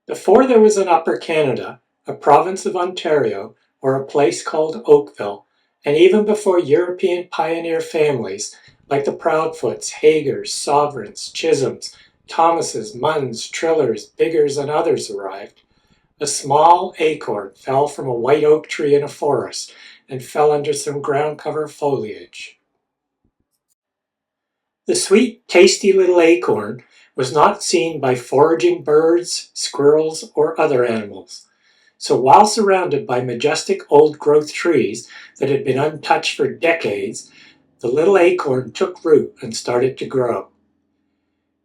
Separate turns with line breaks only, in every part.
Before there was an Upper Canada, a province of Ontario, or a place called Oakville, and even before European pioneer families like the Proudfoots, Hagers, Sovereigns, Chisholms, Thomases, Munns, Trillers, Biggers, and others arrived, a small acorn fell from a white oak tree in a forest and fell under some ground cover foliage. The sweet, tasty little acorn was not seen by foraging birds, squirrels, or other animals. So while surrounded by majestic old-growth trees that had been untouched for decades, the little acorn took root and started to grow.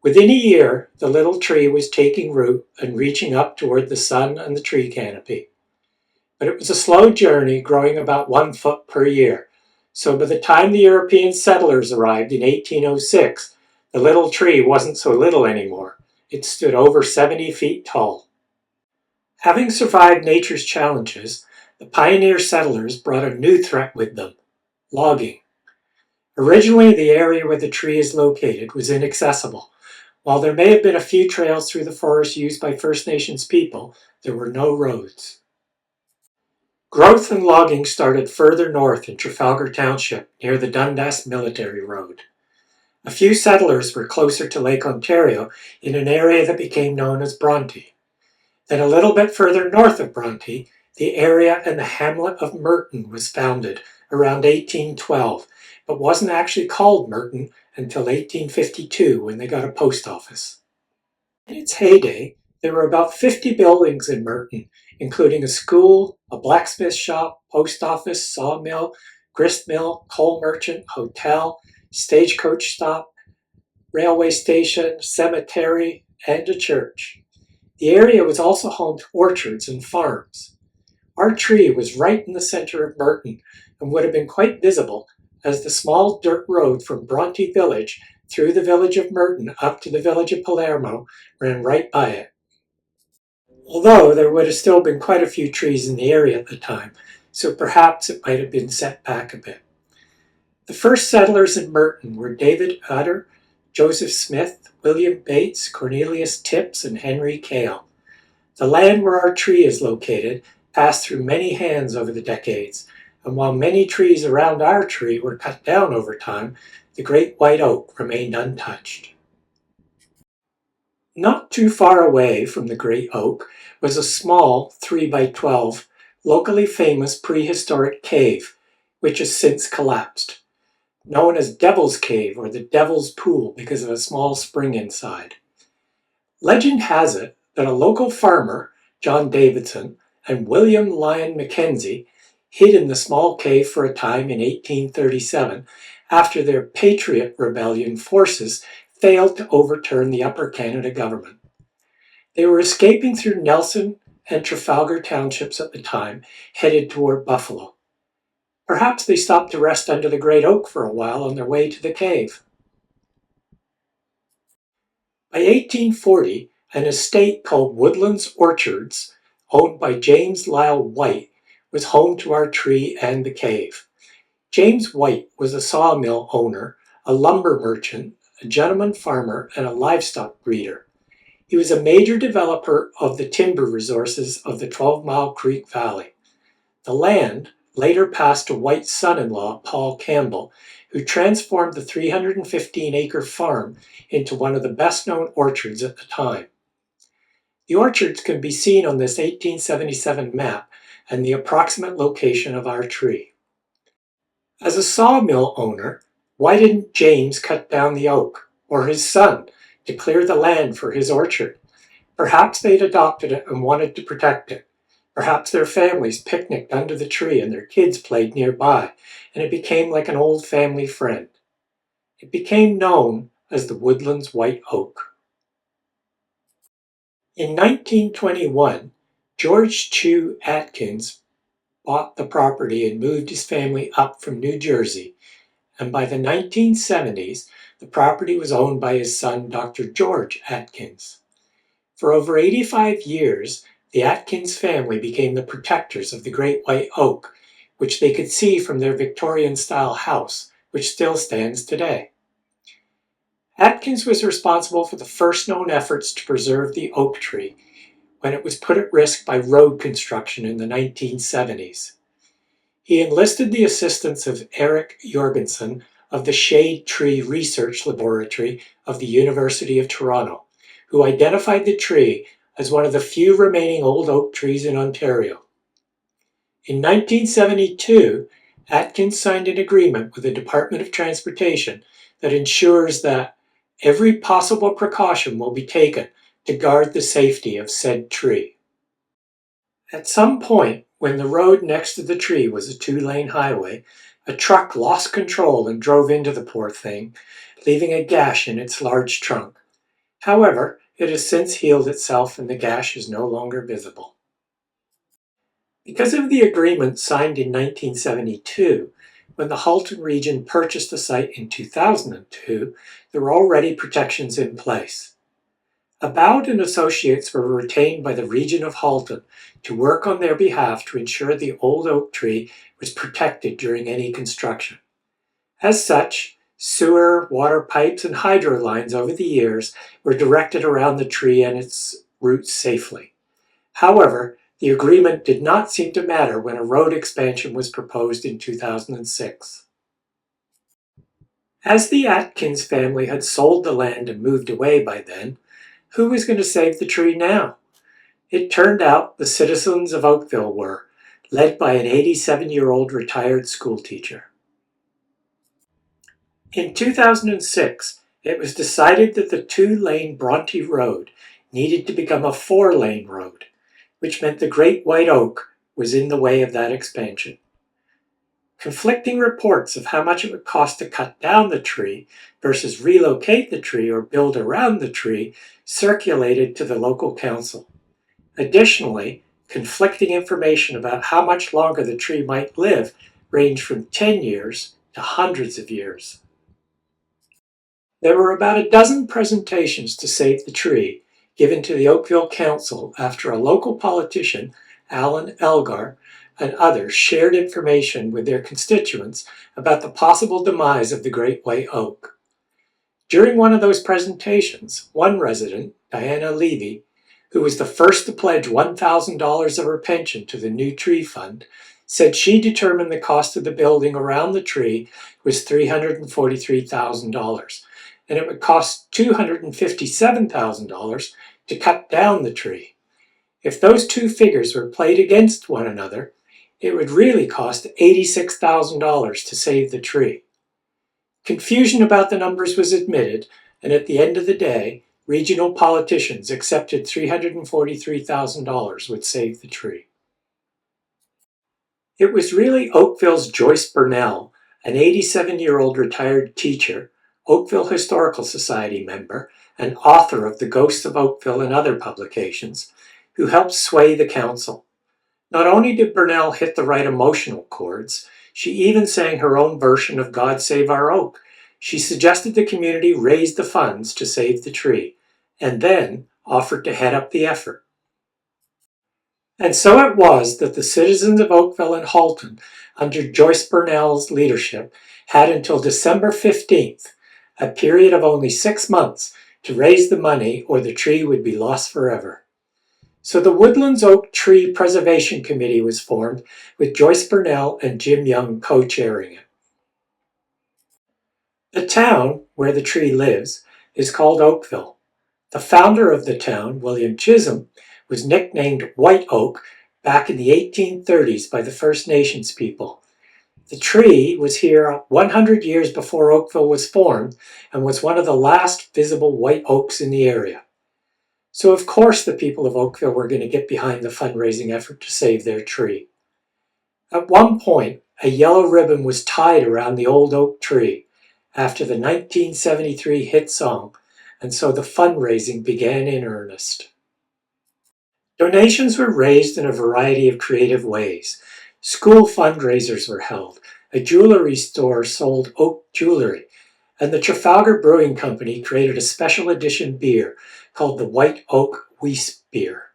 Within a year, the little tree was taking root and reaching up toward the sun and the tree canopy. But it was a slow journey, growing about 1 foot per year. So by the time the European settlers arrived in 1806, the little tree wasn't so little anymore. It stood over 70 feet tall. Having survived nature's challenges, the pioneer settlers brought a new threat with them: logging. Originally, the area where the tree is located was inaccessible. While there may have been a few trails through the forest used by First Nations people, there were no roads. Growth and logging started further north in Trafalgar Township, near the Dundas Military Road. A few settlers were closer to Lake Ontario in an area that became known as Bronte. Then a little bit further north of Bronte, the area and the hamlet of Merton was founded around 1812, but wasn't actually called Merton until 1852 when they got a post office. In its heyday, there were about 50 buildings in Merton, including a school, a blacksmith shop, post office, sawmill, grist mill, coal merchant, hotel, stagecoach stop, railway station, cemetery, and a church. The area was also home to orchards and farms. Our tree was right in the center of Merton and would have been quite visible, as the small dirt road from Bronte Village through the village of Merton up to the village of Palermo ran right by it. Although there would have still been quite a few trees in the area at the time, so perhaps it might have been set back a bit. The first settlers in Merton were David Utter, Joseph Smith, William Bates, Cornelius Tipps, and Henry Cale. The land where our tree is located passed through many hands over the decades, and while many trees around our tree were cut down over time, the great white oak remained untouched. Not too far away from the great oak was a small 3x12, locally famous prehistoric cave, which has since collapsed, known as Devil's Cave or the Devil's Pool because of a small spring inside. Legend has it that a local farmer, John Davidson, and William Lyon Mackenzie hid in the small cave for a time in 1837 after their Patriot Rebellion forces failed to overturn the Upper Canada government. They were escaping through Nelson and Trafalgar townships at the time, headed toward Buffalo. Perhaps they stopped to rest under the great oak for a while on their way to the cave. By 1840, an estate called Woodlands Orchards, owned by James Lyle White, was home to our tree and the cave. James White was a sawmill owner, a lumber merchant, a gentleman farmer, and a livestock breeder. He was a major developer of the timber resources of the 12-Mile Creek Valley. The land later passed to White's son-in-law, Paul Campbell, who transformed the 315-acre farm into one of the best-known orchards at the time. The orchards can be seen on this 1877 map and the approximate location of our tree. As a sawmill owner, why didn't James cut down the oak, or his son, to clear the land for his orchard? Perhaps they'd adopted it and wanted to protect it. Perhaps their families picnicked under the tree and their kids played nearby, and it became like an old family friend. It became known as the Woodlands White Oak. In 1921, George Chew Atkins bought the property and moved his family up from New Jersey, and by the 1970s, the property was owned by his son, Dr. George Atkins. For over 85 years, the Atkins family became the protectors of the Great White Oak, which they could see from their Victorian-style house, which still stands today. Atkins was responsible for the first known efforts to preserve the oak tree, when it was put at risk by road construction in the 1970s. He enlisted the assistance of Eric Jorgensen of the Shade Tree Research Laboratory of the University of Toronto, who identified the tree as one of the few remaining old oak trees in Ontario. In 1972, Atkins signed an agreement with the Department of Transportation that ensures that every possible precaution will be taken to guard the safety of said tree. At some point, when the road next to the tree was a 2-lane highway, a truck lost control and drove into the poor thing, leaving a gash in its large trunk. However, it has since healed itself and the gash is no longer visible. Because of the agreement signed in 1972, when the Halton region purchased the site in 2002, there were already protections in place. Aboud and Associates were retained by the region of Halton to work on their behalf to ensure the old oak tree was protected during any construction. As such, sewer, water pipes, and hydro lines over the years were directed around the tree and its roots safely. However, the agreement did not seem to matter when a road expansion was proposed in 2006. As the Atkins family had sold the land and moved away by then, who was going to save the tree now? It turned out the citizens of Oakville were, led by an 87-year-old retired schoolteacher. In 2006, it was decided that the 2-lane Bronte Road needed to become a 4-lane road, which meant the Great White Oak was in the way of that expansion. Conflicting reports of how much it would cost to cut down the tree versus relocate the tree or build around the tree circulated to the local council. Additionally, conflicting information about how much longer the tree might live ranged from 10 years to hundreds of years. There were about a dozen presentations to save the tree given to the Oakville Council after a local politician, Alan Elgar, and others shared information with their constituents about the possible demise of the Great White Oak. During one of those presentations, one resident, Diana Levy, who was the first to pledge $1,000 of her pension to the new tree fund, said she determined the cost of the building around the tree was $343,000, and it would cost $257,000 to cut down the tree. If those two figures were played against one another, it would really cost $86,000 to save the tree. Confusion about the numbers was admitted, and at the end of the day, regional politicians accepted $343,000 would save the tree. It was really Oakville's Joyce Burnell, an 87-year-old retired teacher, Oakville Historical Society member, and author of The Ghosts of Oakville and other publications, who helped sway the council. Not only did Burnell hit the right emotional chords, she even sang her own version of God Save Our Oak. She suggested the community raise the funds to save the tree, and then offered to head up the effort. And so it was that the citizens of Oakville and Halton, under Joyce Burnell's leadership, had until December 15th, a period of only 6 months, to raise the money or the tree would be lost forever. So the Woodlands Oak Tree Preservation Committee was formed with Joyce Burnell and Jim Young co-chairing it. The town where the tree lives is called Oakville. The founder of the town, William Chisholm, was nicknamed White Oak back in the 1830s by the First Nations people. The tree was here 100 years before Oakville was formed and was one of the last visible white oaks in the area. So of course the people of Oakville were going to get behind the fundraising effort to save their tree. At one point, a yellow ribbon was tied around the old oak tree after the 1973 hit song, and so the fundraising began in earnest. Donations were raised in a variety of creative ways. School fundraisers were held, a jewelry store sold oak jewelry, and the Trafalgar Brewing Company created a special edition beer called the White Oak Weiss Beer.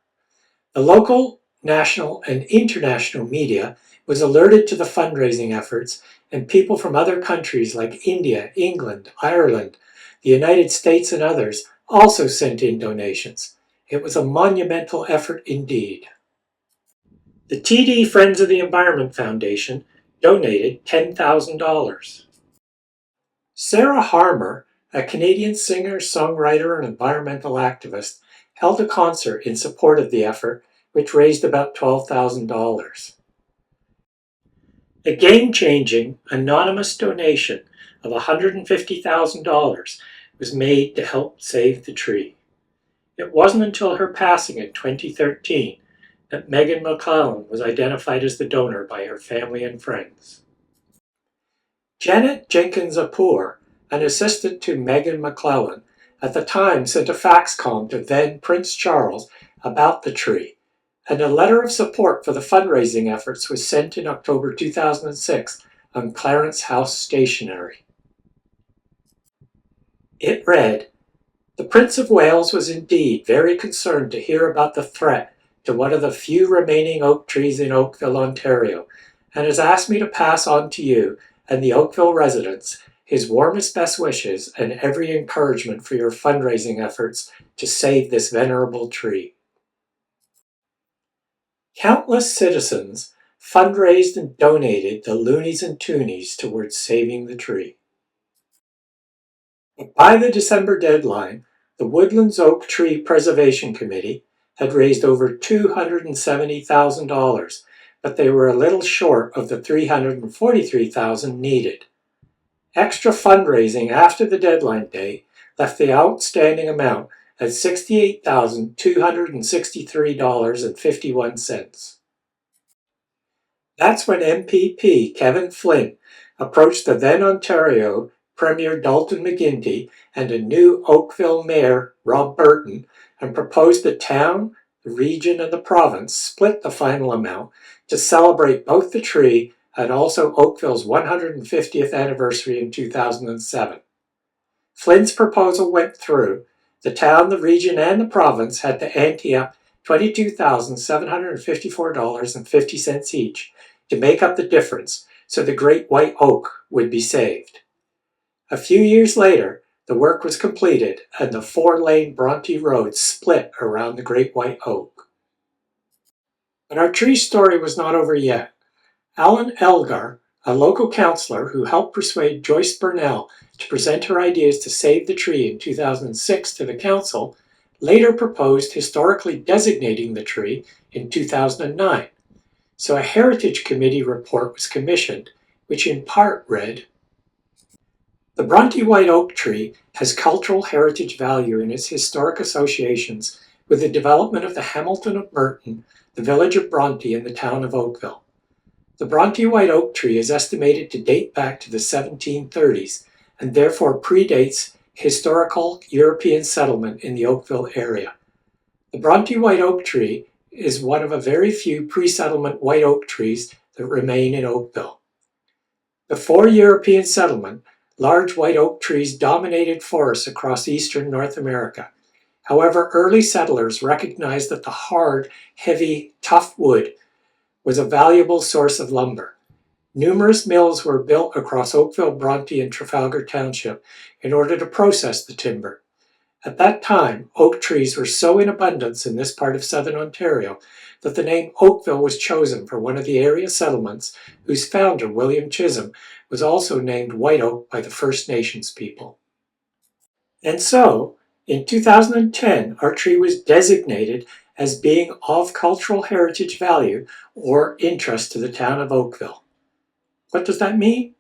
The local, national, and international media was alerted to the fundraising efforts, and people from other countries like India, England, Ireland, the United States, and others also sent in donations. It was a monumental effort indeed. The TD Friends of the Environment Foundation donated $10,000. Sarah Harmer, a Canadian singer, songwriter, and environmental activist, held a concert in support of the effort, which raised about $12,000. A game-changing, anonymous donation of $150,000 was made to help save the tree. It wasn't until her passing in 2013 that Megan McClellan was identified as the donor by her family and friends. Janet Jenkins Apoor, an assistant to Megan McClellan, at the time sent a fax column to then Prince Charles about the tree, and a letter of support for the fundraising efforts was sent in October 2006 on Clarence House Stationery. It read, "The Prince of Wales was indeed very concerned to hear about the threat to one of the few remaining oak trees in Oakville, Ontario, and has asked me to pass on to you and the Oakville residents his warmest best wishes and every encouragement for your fundraising efforts to save this venerable tree." Countless citizens fundraised and donated the loonies and toonies towards saving the tree. But by the December deadline, the Woodlands Oak Tree Preservation Committee had raised over $270,000, but they were a little short of the $343,000 needed. Extra fundraising after the deadline date left the outstanding amount at $68,263.51. That's when MPP Kevin Flynn approached the then Ontario Premier Dalton McGuinty and a new Oakville Mayor Rob Burton and proposed the town, the region, and the province split the final amount to celebrate both the tree and also Oakville's 150th anniversary in 2007. Flynn's proposal went through. The town, the region, and the province had to ante up $22,754.50 each to make up the difference so the Great White Oak would be saved. A few years later, the work was completed and the 4-lane Bronte Road split around the Great White Oak. But our tree story was not over yet. Alan Elgar, a local councillor who helped persuade Joyce Burnell to present her ideas to save the tree in 2006 to the council, later proposed historically designating the tree in 2009. So a Heritage Committee report was commissioned, which in part read, "The Bronte White Oak Tree has cultural heritage value in its historic associations with the development of the Hamilton of Merton, the village of Bronte, and the town of Oakville. The Bronte White Oak Tree is estimated to date back to the 1730s and therefore predates historical European settlement in the Oakville area. The Bronte White Oak Tree is one of a very few pre-settlement white oak trees that remain in Oakville. Before European settlement, large white oak trees dominated forests across eastern North America. However, early settlers recognized that the hard, heavy, tough wood was a valuable source of lumber. Numerous mills were built across Oakville, Bronte, and Trafalgar Township in order to process the timber. At that time, oak trees were so in abundance in this part of southern Ontario that the name Oakville was chosen for one of the area settlements whose founder, William Chisholm, was also named White Oak by the First Nations people. And so, in 2010, our tree was designated as being of cultural heritage value or interest to the town of Oakville. What does that mean?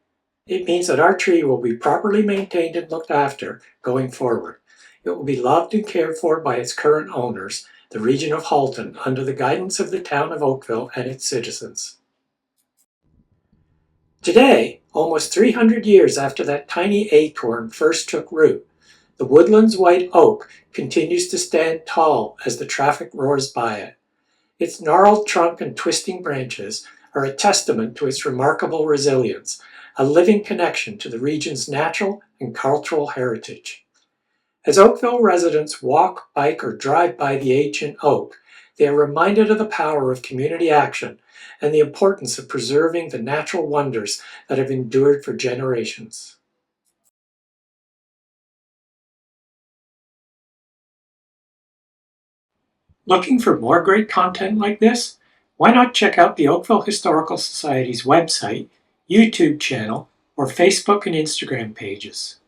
It means that our tree will be properly maintained and looked after going forward. It will be loved and cared for by its current owners, the region of Halton, under the guidance of the town of Oakville and its citizens. Today, almost 300 years after that tiny acorn first took root, the Woodlands White Oak continues to stand tall as the traffic roars by it. Its gnarled trunk and twisting branches are a testament to its remarkable resilience, a living connection to the region's natural and cultural heritage. As Oakville residents walk, bike, or drive by the ancient oak, they are reminded of the power of community action and the importance of preserving the natural wonders that have endured for generations. Looking for more great content like this? Why not check out the Oakville Historical Society's website, YouTube channel, or Facebook and Instagram pages?